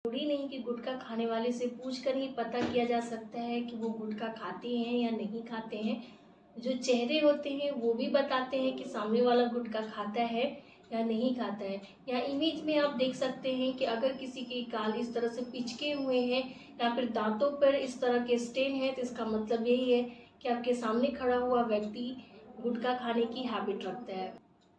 जरूरी नहीं कि गुटखा खाने वाले से पूछ कर ही पता किया जा सकता है कि वो गुटखा खाते हैं या नहीं खाते हैं। जो चेहरे होते हैं वो भी बताते हैं कि सामने वाला गुटखा खाता है या नहीं खाता है। या इमेज में आप देख सकते हैं कि अगर किसी के गाल इस तरह से पिचके हुए हैं या फिर दांतों पर इस तरह के स्टेन है, तो इसका मतलब यही है कि आपके सामने खड़ा हुआ व्यक्ति गुटखा खाने की हैबिट रखता है।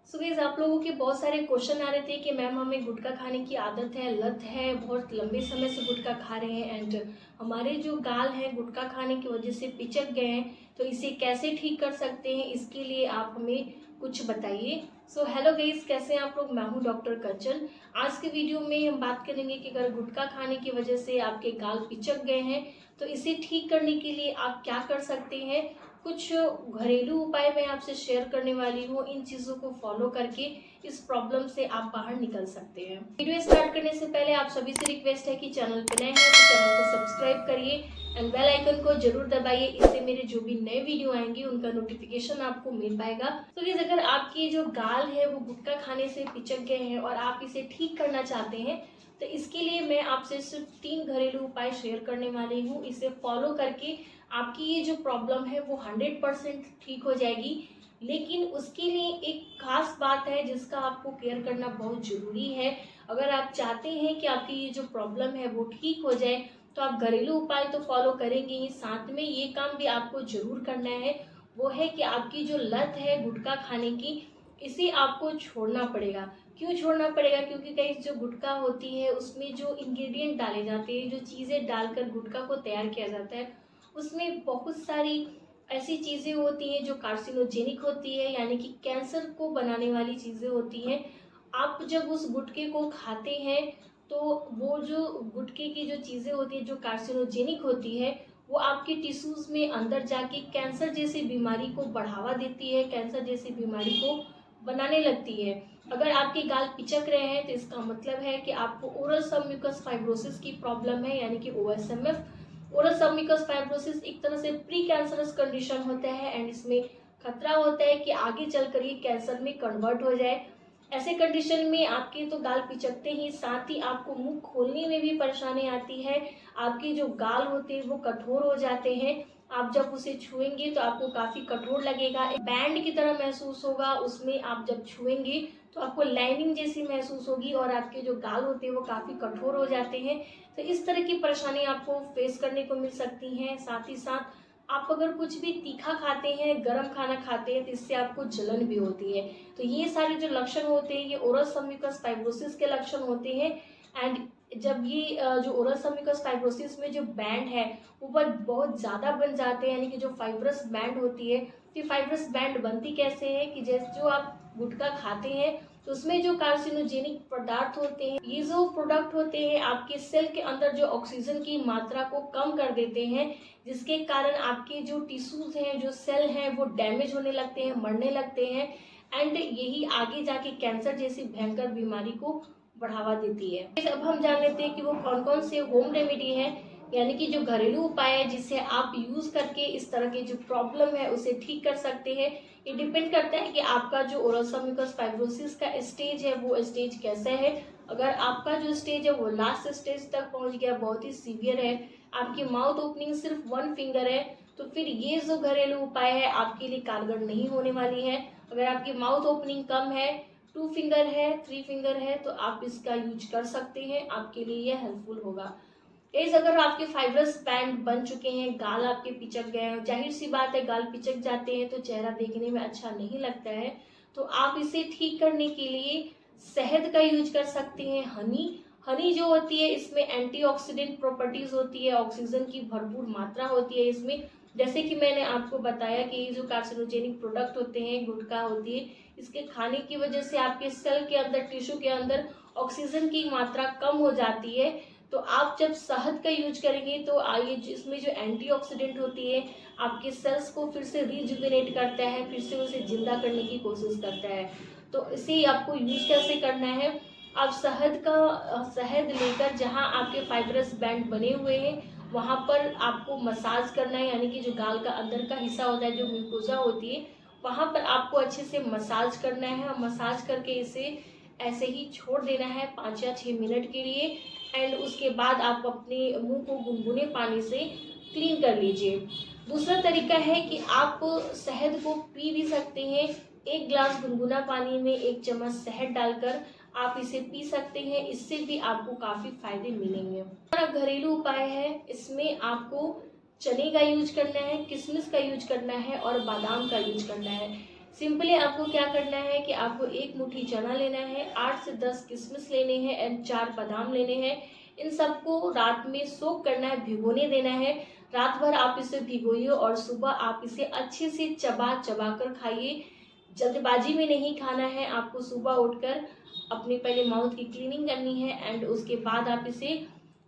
सो गाइस, आप लोगों के बहुत सारे क्वेश्चन आ रहे थे कि मैम हमें गुटखा खाने की आदत है, लत है, बहुत लंबे समय से गुटखा खा रहे हैं एंड हमारे जो गाल हैं गुटखा खाने की वजह से पिचक गए हैं, तो इसे कैसे ठीक कर सकते हैं, इसके लिए आप हमें कुछ बताइए। सो हेलो गाइस, कैसे हैं आप लोग। मैं हूं डॉक्टर कंचन। आज के वीडियो में हम बात करेंगे कि अगर गुटखा खाने की वजह से आपके गाल पिचक गए हैं तो इसे ठीक करने के लिए आप क्या कर सकते हैं। कुछ घरेलू उपाय मैं आपसे शेयर करने वाली हूँ। इन चीज़ों को फॉलो करके इस प्रॉब्लम से आप बाहर निकल सकते हैं। वीडियो स्टार्ट करने से पहले आप सभी से रिक्वेस्ट है कि चैनल पर नए हैं तो चैनल को सब्सक्राइब करिए एंड बेल आइकन को जरूर दबाइए। इससे मेरे जो भी नए वीडियो आएंगे उनका नोटिफिकेशन आपको मिल पाएगा। तो गाइस, अगर आपकी जो गाल है वो गुटखा खाने से पिचक गए हैं और आप इसे ठीक करना चाहते हैं, तो इसके लिए मैं आपसे सिर्फ 3 घरेलू उपाय शेयर करने वाली हूँ। इसे फॉलो करके आपकी ये जो प्रॉब्लम है वो 100% ठीक हो जाएगी। लेकिन उसके लिए एक खास बात है जिसका आपको केयर करना बहुत ज़रूरी है। अगर आप चाहते हैं कि आपकी ये जो प्रॉब्लम है वो ठीक हो जाए, तो आप घरेलू उपाय तो फॉलो करेंगे ही, साथ में ये काम भी आपको ज़रूर करना है। वो है कि आपकी जो लत है गुटखा खाने की, इसे आपको छोड़ना पड़ेगा। क्यों छोड़ना पड़ेगा? क्योंकि गाइस, जो गुटखा होती है उसमें जो इंग्रेडिएंट डाले जाते हैं, जो चीज़ें डालकर गुटखा को तैयार किया जाता है, उसमें बहुत सारी ऐसी चीज़ें होती हैं जो कार्सिनोजेनिक होती है, यानी कि कैंसर को बनाने वाली चीज़ें होती हैं। आप जब उस गुटखे को खाते हैं तो वो जो गुटखे की जो चीज़ें होती हैं जो कार्सिनोजेनिक होती है, वो आपके टिश्यूज़ में अंदर जाके कैंसर जैसी बीमारी को बढ़ावा देती है, कैंसर जैसी बीमारी को बनाने लगती है। अगर आपके गाल पिचक रहे हैं तो इसका मतलब है कि आपको ओरल सबम्यूकस फाइब्रोसिस की प्रॉब्लम है, यानी कि OSMF। ओरल सबम्यूकस फाइब्रोसिस एक तरह से प्री कैंसरस कंडीशन होता है एंड इसमें खतरा होता है कि आगे चलकर ये कैंसर में कन्वर्ट हो जाए। ऐसे कंडीशन में आपके तो गाल पिचकते ही साथ ही आपको मुंह खोलने में भी परेशानी आती है। आपके जो गाल होते हैं वो कठोर हो जाते हैं। आप जब उसे छुएंगे तो आपको काफ़ी कठोर लगेगा, एक बैंड की तरह महसूस होगा। उसमें आप जब छुएंगे तो आपको लाइनिंग जैसी महसूस होगी और आपके जो गाल होते हैं वो काफ़ी कठोर हो जाते हैं। तो इस तरह की परेशानी आपको फेस करने को मिल सकती हैं। साथ ही साथ आप अगर कुछ भी तीखा खाते हैं, गर्म खाना खाते हैं, तो इससे आपको जलन भी होती है। तो ये सारे जो लक्षण होते हैं ये ओरल सबम्यूकस फाइब्रोसिस के लक्षण होते हैं। एंड जब ये जो ओरल सबम्यूकस फाइब्रोसिस में जो बैंड है वो बहुत ज़्यादा बन जाते हैं, यानी कि जो फाइब्रस बैंड होती है, ये फाइब्रस बैंड बनती कैसे है कि जैसे जो आप गुटखा खाते हैं तो उसमें जो कार्सिनोजेनिक पदार्थ होते हैं, ये जो प्रोडक्ट होते हैं आपके सेल के अंदर जो ऑक्सीजन की मात्रा को कम कर देते हैं, जिसके कारण आपके जो टिश्यूज हैं, जो सेल हैं, वो डैमेज होने लगते हैं, मरने लगते हैं एंड यही आगे जाके कैंसर जैसी भयंकर बीमारी को बढ़ावा देती है। अब हम जान लेते हैं कि वो कौन कौन से होम रेमेडी है, यानी कि जो घरेलू उपाय है जिसे आप यूज करके इस तरह की जो प्रॉब्लम है उसे ठीक कर सकते हैं। ये डिपेंड करता है कि आपका जो ओरल सबम्यूकस फाइब्रोसिस का स्टेज है वो स्टेज कैसा है। अगर आपका जो स्टेज है वो लास्ट स्टेज तक पहुंच गया, बहुत ही सीवियर है, आपकी माउथ ओपनिंग सिर्फ 1 फिंगर है, तो फिर ये जो घरेलू उपाय है आपके लिए कारगर नहीं होने वाली है। अगर आपकी माउथ ओपनिंग कम है, 2 फिंगर है, 3 फिंगर है, तो आप इसका यूज कर सकते हैं, आपके लिए यह हेल्पफुल होगा। इस अगर आपके फाइब्रस बैंड बन चुके हैं, गाल आपके पिचक गए हैं, जाहिर सी बात है गाल पिचक जाते हैं तो चेहरा देखने में अच्छा नहीं लगता है, तो आप इसे ठीक करने के लिए शहद का यूज कर सकते हैं। हनी जो होती है इसमें एंटीऑक्सीडेंट प्रॉपर्टीज होती है, ऑक्सीजन की भरपूर मात्रा होती है इसमें। जैसे कि मैंने आपको बताया कि ये जो कार्सिनोजेनिक प्रोडक्ट होते हैं, गुटखा होती है, इसके खाने की वजह से आपके सेल के अंदर, टिश्यू के अंदर ऑक्सीजन की मात्रा कम हो जाती है। तो आप जब शहद का यूज करेंगे तो आइए, इसमें जो एंटीऑक्सीडेंट होती है आपके सेल्स को फिर से रिजुविनेट करता है, फिर से उसे जिंदा करने की कोशिश करता है। तो इसे आपको यूज कैसे करना है, आप शहद लेकर जहां आपके फाइब्रस बैंड बने हुए हैं वहां पर आपको मसाज करना है, यानी कि जो गाल का अंदर का हिस्सा होता है, जो म्यूकोजा होती है, वहां पर आपको अच्छे से मसाज करना है और मसाज करके इसे ऐसे ही छोड़ देना है 5 या 6 मिनट के लिए। एंड उसके बाद आप अपने मुंह को गुनगुने पानी से क्लीन कर लीजिए। दूसरा तरीका है कि आप शहद को पी भी सकते हैं। 1 ग्लास गुनगुना पानी में 1 चम्मच शहद डालकर आप इसे पी सकते हैं, इससे भी आपको काफ़ी फायदे मिलेंगे। हमारा घरेलू उपाय है, इसमें आपको चने का यूज करना है, किशमिश का यूज करना है और बादाम का यूज करना है। सिंपली आपको क्या करना है कि आपको 1 मुट्ठी चना लेना है, 8 से 10 किशमिश लेने हैं एंड 4 बादाम लेने हैं। इन सबको रात में सोक करना है, भिगोने देना है। रात भर आप इसे भिगोइए और सुबह आप इसे अच्छे से चबा चबा कर खाइए। जल्दबाजी में नहीं खाना है, आपको सुबह उठकर अपने पहले माउथ की क्लीनिंग करनी है एंड उसके बाद आप इसे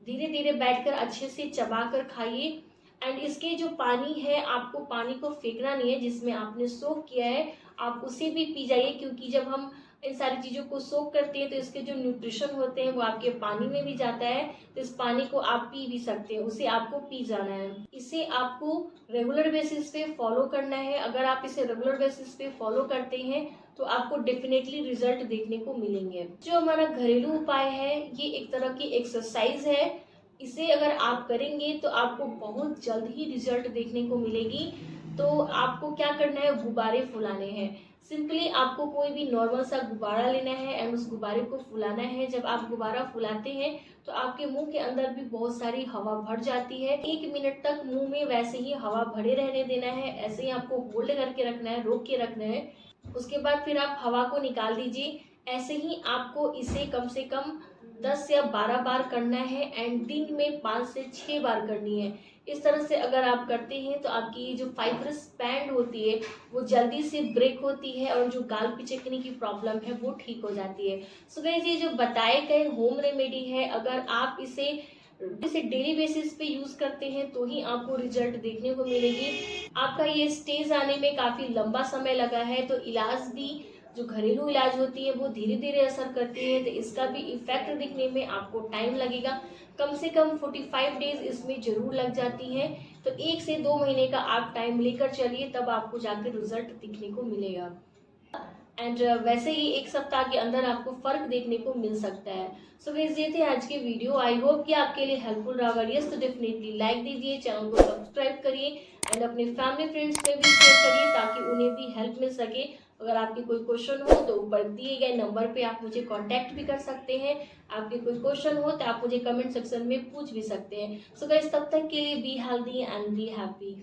धीरे धीरे बैठकर अच्छे से चबा कर खाइए। एंड इसके जो पानी है, आपको पानी को फेंकना नहीं है, जिसमें आपने सोक किया है आप उसे भी पी जाइए, क्योंकि जब हम इन सारी चीज़ों को सोक करते हैं तो इसके जो न्यूट्रिशन होते हैं वो आपके पानी में भी जाता है। तो इस पानी को आप पी भी सकते हैं, उसे आपको पी जाना है। इसे आपको रेगुलर बेसिस पे फॉलो करना है। अगर आप इसे रेगुलर बेसिस पे फॉलो करते हैं तो आपको डेफिनेटली रिजल्ट देखने को मिलेंगे। जो हमारा घरेलू उपाय है ये एक तरह की एक्सरसाइज है। इसे अगर आप करेंगे तो आपको बहुत जल्द ही रिजल्ट देखने को मिलेगी। तो आपको क्या करना है, गुब्बारे फुलाने हैं। सिंपली आपको कोई भी नॉर्मल सा गुब्बारा लेना है एंड उस गुब्बारे को फुलाना है। जब आप गुब्बारा फुलाते हैं तो आपके मुंह के अंदर भी बहुत सारी हवा भर जाती है। 1 मिनट तक मुंह में वैसे ही हवा भरे रहने देना है, ऐसे ही आपको होल्ड करके रखना है, रोक के रखना है। उसके बाद फिर आप हवा को निकाल दीजिए। ऐसे ही आपको इसे कम से कम 10 या 12 बार करना है एंड दिन में 5 से 6 बार करनी है। इस तरह से अगर आप करते हैं तो आपकी जो फाइब्रस बैंड होती है वो जल्दी से ब्रेक होती है और जो गाल पिचकने की प्रॉब्लम है वो ठीक हो जाती है। सो गाइस, ये जो बताए गए होम रेमेडी है, अगर आप इसे डेली बेसिस पे यूज करते हैं तो ही आपको रिजल्ट देखने को मिलेगी। आपका ये स्टेज आने में काफी लंबा समय लगा है, तो इलाज भी जो घरेलू इलाज होती है वो धीरे धीरे असर करती है, तो इसका भी इफेक्ट दिखने में आपको टाइम लगेगा। कम से कम 45 डेज इसमें जरूर लग जाती है। तो 1 से 2 महीने का आप टाइम लेकर चलिए, तब आपको जाकर रिजल्ट दिखने को मिलेगा। एंड वैसे ही 1 सप्ताह के अंदर आपको फर्क देखने को मिल सकता है। सो गाइस, ये थे आज के वीडियो। आई होप कि आपके लिए हेल्पफुल रहा। अगर यस तो डेफिनेटली लाइक दीजिए, चैनल को सब्सक्राइब करिए एंड अपने फैमिली फ्रेंड्स में भी शेयर करिए ताकि उन्हें भी हेल्प मिल सके। अगर आपके कोई क्वेश्चन हो तो ऊपर दिए गए नंबर पे आप मुझे कांटेक्ट भी कर सकते हैं। आपके कोई क्वेश्चन हो तो आप मुझे कमेंट सेक्शन में पूछ भी सकते हैं। सो गाइस, तब तक के लिए be healthy and be happy.